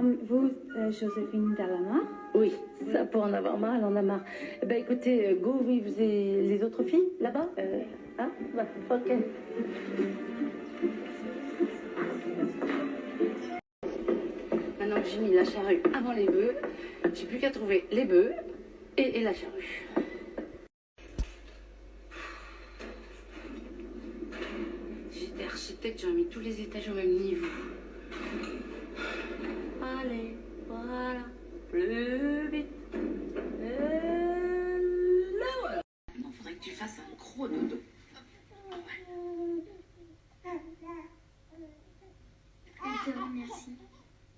Vous, Joséphine Dalana? Oui, ça pour en avoir marre, elle en a marre. Eh ben écoutez, go vivre les autres filles, là-bas. Hein bah, ok. Maintenant que j'ai mis la charrue avant les bœufs, j'ai plus qu'à trouver les bœufs et la charrue. J'étais architecte, j'aurais mis tous les étages au même niveau. Allez, voilà, plus vite. Et là, voilà. Non, faudrait que tu fasses un gros dodo. Elle te remercie.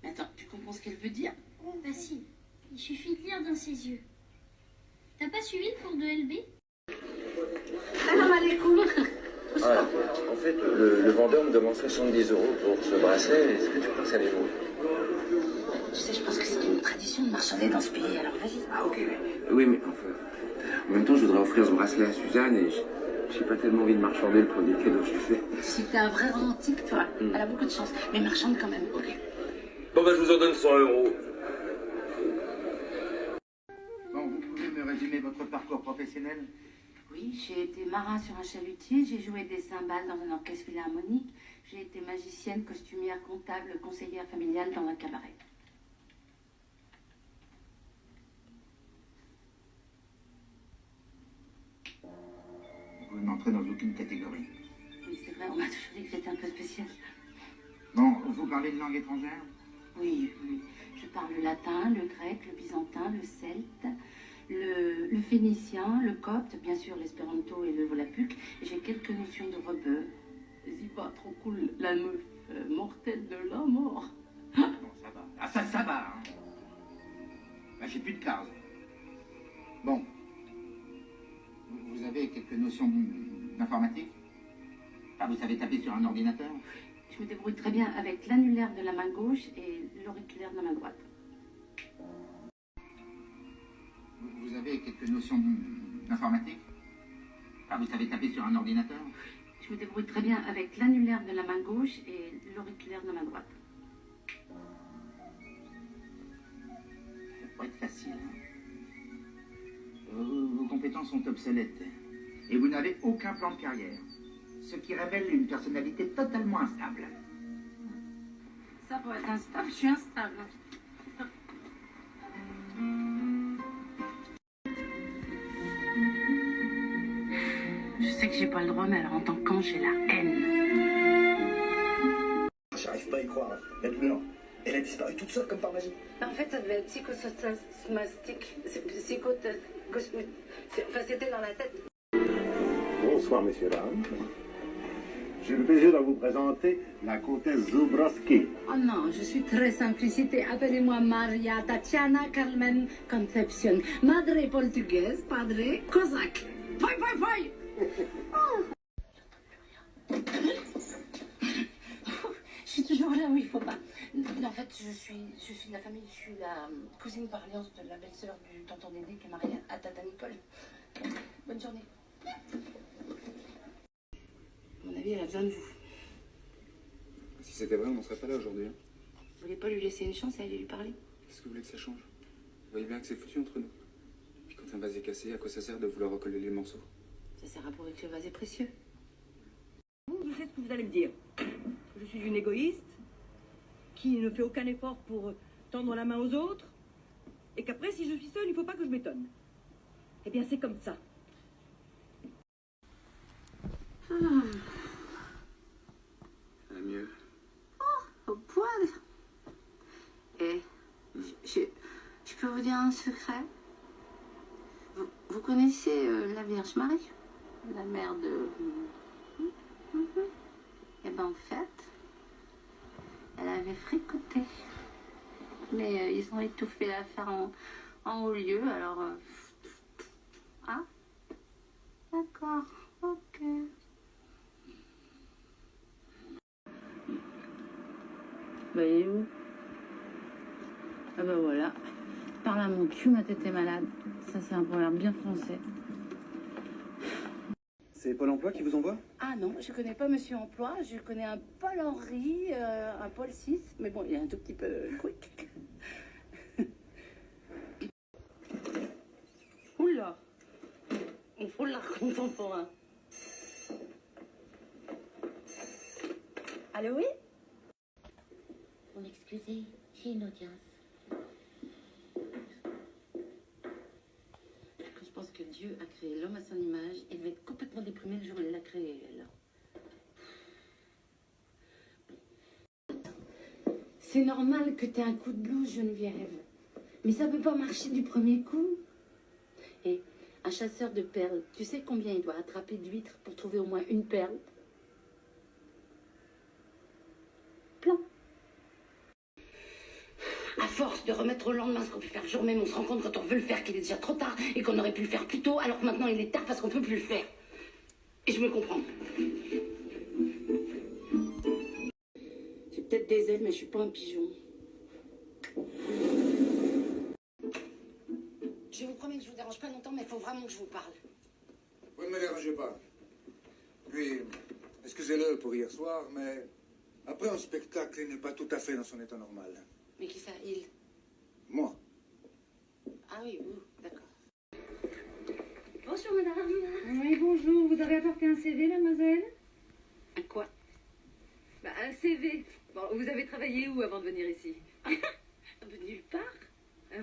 Mais attends, tu comprends ce qu'elle veut dire? Bah si, il suffit de lire dans ses yeux. T'as pas suivi le cours de LB? Salam alaikum. Voilà. En fait, le vendeur me demande 70 € pour ce bracelet. Est-ce que tu penses à les vendre? Tu sais, je pense que c'est une tradition de marchander dans ce pays, alors vas-y. Ah, ok, oui, mais enfin, en même temps, je voudrais offrir ce bracelet à Suzanne et j'ai pas tellement envie de marchander le premier cadeau que je lui fais. Si t'es un vrai romantique, toi, elle a beaucoup de chance, mais marchande quand même, ok. Bon, bah, je vous en donne 100 €. Bon, vous pouvez me résumer votre parcours professionnel? Oui, j'ai été marin sur un chalutier, j'ai joué des cymbales dans un orchestre philharmonique, j'ai été magicienne, costumière, comptable, conseillère familiale dans un cabaret. Vous n'entrez dans aucune catégorie. Oui, c'est vrai, on m'a toujours dit que j'étais un peu spéciale. Bon, vous parlez une langue étrangère? Oui, oui. Je parle le latin, le grec, le byzantin, le celte, le phénicien, le copte, bien sûr l'espéranto et le volapük. Et j'ai quelques notions de rebeu. C'est pas trop cool, la meuf mortelle de la mort. Bon, ça va. Ah, ça va, hein. Bah, j'ai plus de case. Bon. Vous avez quelques notions d'informatique? Ah, vous savez taper sur un ordinateur? Je me débrouille très bien avec l'annulaire de la main gauche et l'auriculaire de la main droite. Vous avez quelques notions d'informatique? Ah, vous savez taper sur un ordinateur? Je me débrouille très bien avec l'annulaire de la main gauche et l'auriculaire de la main droite. Ça pourrait être facile, hein. Vos compétences sont obsolètes. Et vous n'avez aucun plan de carrière. Ce qui révèle une personnalité totalement instable. Ça, pour être instable, je suis instable. Je sais que j'ai pas le droit, mais alors en tant qu'ange, j'ai la haine. J'arrive pas à y croire. La douleur, elle a disparu toute seule comme par magie. En fait, ça devait être psychosomatique. Enfin, c'était dans la tête. Bonsoir, messieurs, dames. J'ai le plaisir de vous présenter la comtesse Zubrowski. Oh non, je suis très simplicité. Appelez-moi Maria Tatiana Carmen Concepcion. Madre portugaise, padre cosaque. Fai, fai, fai. Je suis toujours là où il faut pas. En fait, je suis de la famille, je suis la cousine par alliance de la belle-sœur du tonton Dédé qui est mariée à Tata Nicole. Bonne journée. À mon avis, elle a besoin de vous. Si c'était vrai, on n'en serait pas là aujourd'hui. Vous voulez pas lui laisser une chance et aller lui parler? Qu'est-ce que vous voulez que ça change? Vous voyez bien que c'est foutu entre nous. Puis quand un vase est cassé, à quoi ça sert de vouloir recoller les morceaux? Ça sert à prouver que le vase est précieux. Vous savez ce que vous allez me dire. Je suis une égoïste qui ne fait aucun effort pour tendre la main aux autres et qu'après, si je suis seule, il ne faut pas que je m'étonne. Eh bien, c'est comme ça. Ça va mieux. Au poil. Et je peux vous dire un secret? Vous connaissez la Vierge Marie? La mère de... Eh ben en fait, elle avait fricoté. Mais ils ont étouffé l'affaire en haut lieu, alors... Ah? D'accord, ok. Voyez-vous? Ah ben voilà. Parle à mon cul, ma tête est malade. Ça, c'est un proverbe bien français. C'est Pôle emploi qui vous envoie? Ah non, je connais pas Monsieur Emploi. Je connais un Paul Henry, un Paul VI. Mais bon, il est un tout petit peu quick. Oui, j'ai une audience. Je pense que Dieu a créé l'homme à son image. Il devait être complètement déprimé le jour où il l'a créé, elle. C'est normal que tu aies un coup de blues, Geneviève. Mais ça peut pas marcher du premier coup. Et un chasseur de perles, tu sais combien il doit attraper d'huîtres pour trouver au moins une perle? Plein. À force de remettre au lendemain ce qu'on peut faire le jour même, on se rend compte quand on veut le faire qu'il est déjà trop tard et qu'on aurait pu le faire plus tôt, alors que maintenant il est tard parce qu'on peut plus le faire. Et je me comprends. J'ai peut-être des ailes, mais je suis pas un pigeon. Je vous promets que je vous dérange pas longtemps, mais il faut vraiment que je vous parle. Vous ne me dérangez pas. Puis, excusez-le pour hier soir, mais après un spectacle, il n'est pas tout à fait dans son état normal. Mais qui ça, il? Moi. Ah oui, vous, d'accord. Bonjour madame. Oui, bonjour. Vous avez apporté un CV, mademoiselle? Un quoi? Bah, un CV. Bon, vous avez travaillé où avant de venir ici? Nulle part.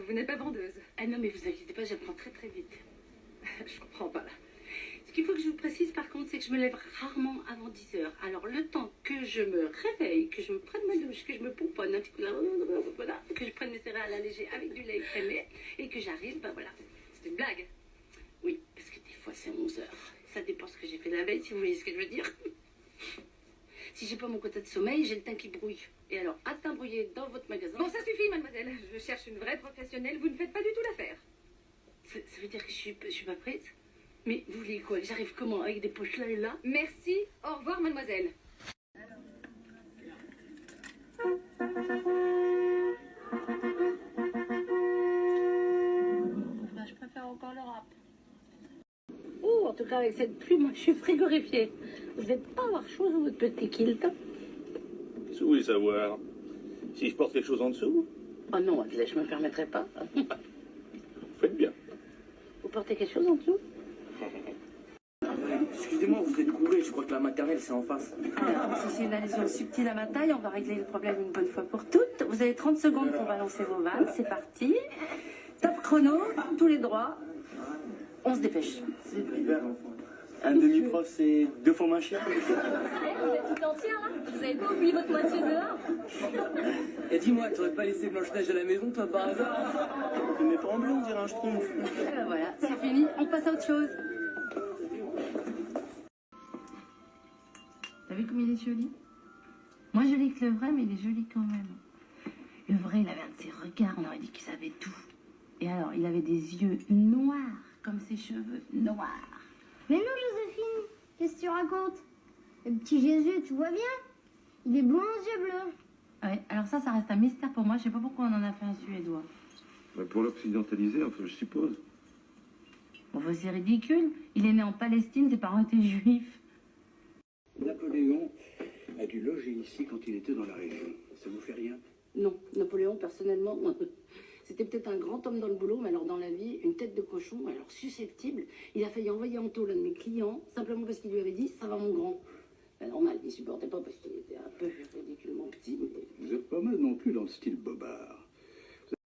Vous n'êtes pas vendeuse. Ah non, mais vous inquiétez pas, j'apprends très très vite. Je comprends pas là. Ce qu'il faut que je vous précise par contre, c'est que je me lève rarement avant 10 heures. Alors le temps que je me réveille, que je me prenne ma douche, que je me pomponne un petit coup, voilà, que je prenne mes céréales allégées avec du lait crémé et que j'arrive, ben voilà. C'est une blague. Oui, parce que des fois c'est 11 heures. Ça dépend ce que j'ai fait la veille, si vous voyez ce que je veux dire. Si j'ai pas mon quota de sommeil, j'ai le teint qui brouille. Et alors, à teint brouillé dans votre magasin... Bon, ça suffit, mademoiselle. Je cherche une vraie professionnelle. Vous ne faites pas du tout l'affaire. Ça veut dire que je suis pas prête? Mais vous voulez quoi? J'arrive comment? Avec des poches là et là? Merci. Au revoir, mademoiselle. Ben, je préfère encore le rap. Oh, en tout cas, avec cette pluie, moi, je suis frigorifiée. Vous n'êtes pas avoir chaud dans votre petit kilt? Si vous voulez savoir, si je porte quelque chose en dessous, Oh non, je me permettrai pas. vous faites bien. Vous portez quelque chose en dessous? Excusez-moi, vous êtes couré, je crois que la maternelle c'est en face. Alors, si c'est une allusion subtile à ma taille, on va régler le problème une bonne fois pour toutes. Vous avez 30 secondes pour balancer vos vannes, c'est parti. Top chrono, tous les droits. On se dépêche. Un demi-prof c'est 2 fois moins cher. Vous êtes tout entière là? Vous avez pas oublié votre moitié dehors? Et dis-moi, t'aurais pas laissé Blanche-Neige à la maison toi par hasard? Tu mets pas en bleu, on dirait un schtroumpf. Et ben voilà, c'est fini, on passe à autre chose. T'as vu comme il est joli? Moins joli que le vrai, mais il est joli quand même. Le vrai, il avait un de ses regards, on aurait dit qu'il savait tout. Et alors, il avait des yeux noirs, comme ses cheveux noirs. Mais non, Joséphine, qu'est-ce que tu racontes? Le petit Jésus, tu vois bien? Il est blond aux yeux bleus. Ouais, alors ça reste un mystère pour moi. Je sais pas pourquoi on en a fait un suédois. Pour l'occidentaliser, enfin, je suppose. Bon, c'est ridicule. Il est né en Palestine, ses parents étaient juifs. Napoléon a dû loger ici quand il était dans la région. Ça vous fait rien? Non, Napoléon, personnellement, c'était peut-être un grand homme dans le boulot, mais alors dans la vie, une tête de cochon, alors susceptible. Il a failli envoyer en taule l'un de mes clients, simplement parce qu'il lui avait dit « ça va mon grand ». Ben, normal, il supportait pas parce qu'il était un peu ridiculement petit. Mais... Vous êtes pas mal non plus dans le style bobard.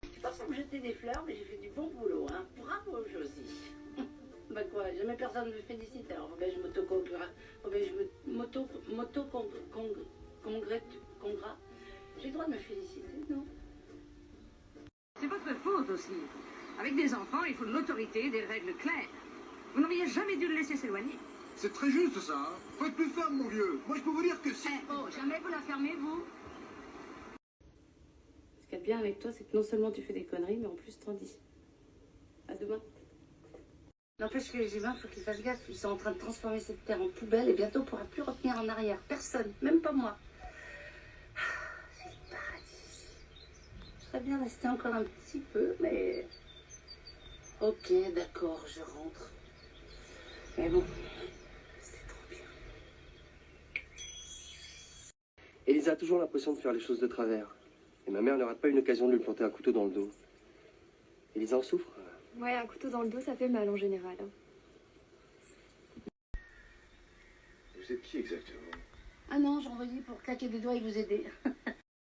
C'est pas sans me jeter des fleurs, mais j'ai fait du bon boulot, hein. Bravo, Josie. Bah quoi, jamais personne ne me félicite, alors faut bien que je congrats. J'ai le droit de me féliciter, non? C'est votre faute aussi. Avec des enfants, il faut de l'autorité, des règles claires. Vous n'auriez jamais dû le laisser s'éloigner. C'est très juste ça, hein. Faut être plus ferme, mon vieux. Moi, je peux vous dire que si... Oh, jamais vous la fermez, vous? Ce qu'il y a de bien avec toi, c'est que non seulement tu fais des conneries, mais en plus t'en dis. À demain. N'empêche que les humains, faut qu'ils fassent gaffe. Ils sont en train de transformer cette terre en poubelle et bientôt on pourra plus retenir en arrière. Personne, même pas moi. C'est le paradis ici. Je serais bien rester encore un petit peu, mais... Ok, d'accord, je rentre. Mais bon, c'est trop bien. Elisa a toujours l'impression de faire les choses de travers. Et ma mère ne rate pas une occasion de lui planter un couteau dans le dos. Elisa en souffre. Ouais, un couteau dans le dos, ça fait mal en général. Vous êtes qui exactement? Ah non, j'ai envoyé pour claquer des doigts et vous aider.